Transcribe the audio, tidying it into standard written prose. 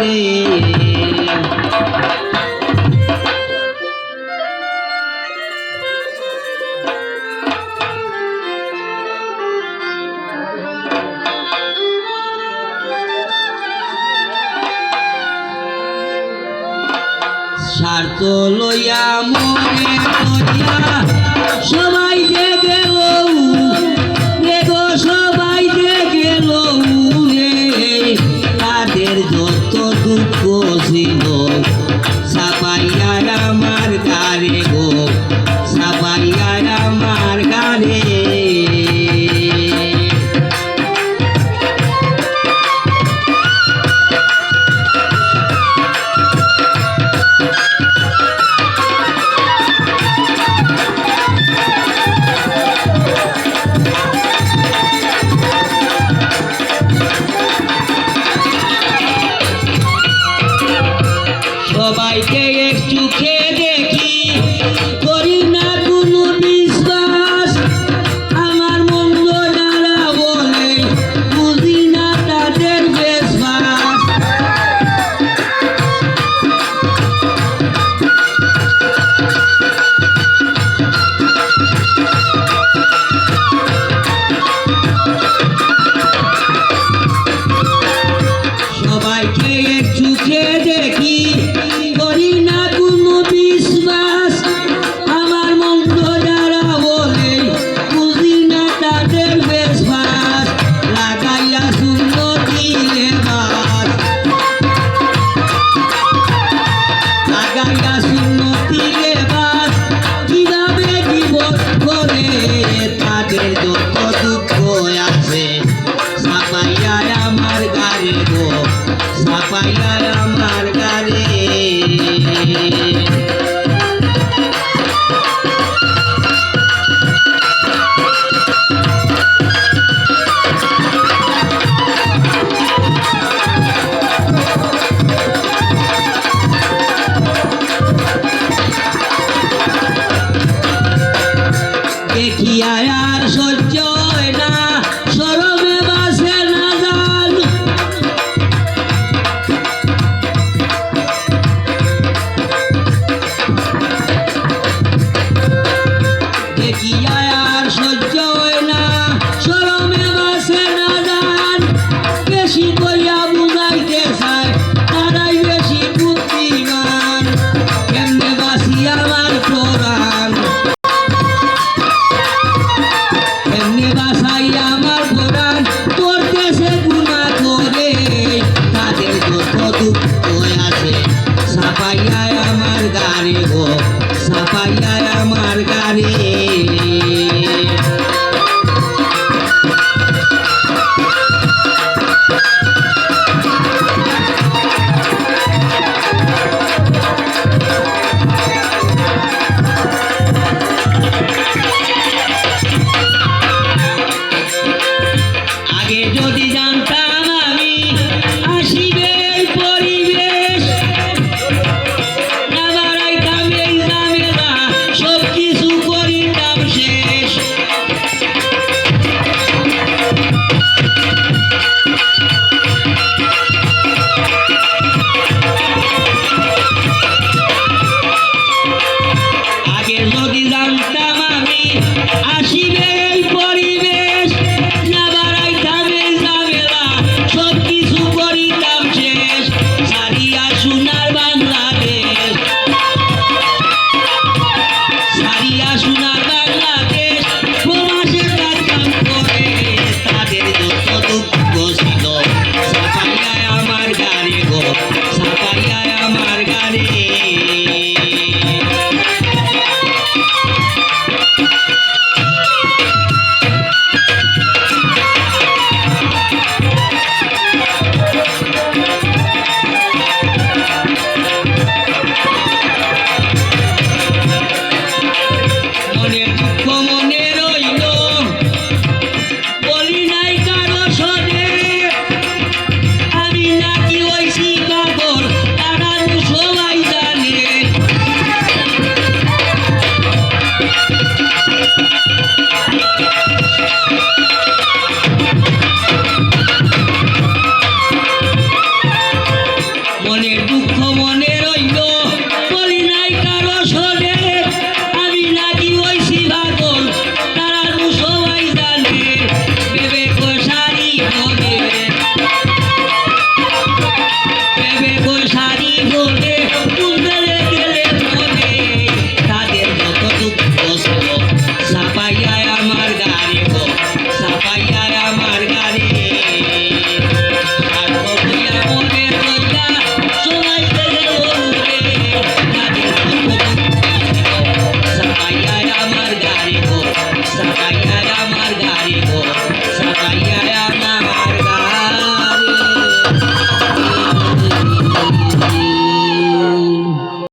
রে। স্বার্থ লইয়া মনে করিয়া সবাই যে গেল দেখো সবাই যে গেল তাদের যত দুঃখ ছিল সাপাইয়া আমার গারে গো সাপাইয়া আমার গারে। সবাইকে একটু খেয়ে দেখি করি না কোনো বিশ্বাস আমার মন্দ যারা বলে বুঝি না তাদের বিশ্বাস। সবাইকে একটু খেয়ে দেখি করি না কোনো বিশ্বাস আমার মন্দ যারা বলে বুঝি না তাদের বিশ্বাস। লাগাইয়া শূন্য দিলে বাস লাগাইয়া শূন্য দিলে বাস কিভাবে জীবন করে তাদের যত দুঃখ আছে সাপাইয়া আমার গারে গো সাপাইয়া আমার গারে। দেখিয়া আর সহ্য হয় না শরমে বাসে না জান দেখিয়া আর সহ্য হয় না শরমে বাসে না জান বেশি কইয়া বুঝাইতে চায় তারাই বেশি বুদ্ধিমান কেমনে বাসি আমার প্রাণ এমনি বাসাই আমার প্রাণ করতেছে গুনাহ করে তাদের যত দুঃখ আছে সাপাইয়া আমার গারে গো সাপাইয়া আমার গারে। আগে যদি জানতাম আমি আসিবে এই পরিবেশ না বাড়াইতাম এই ঝামেলা সব কিছু করিতাম শেষ। মনের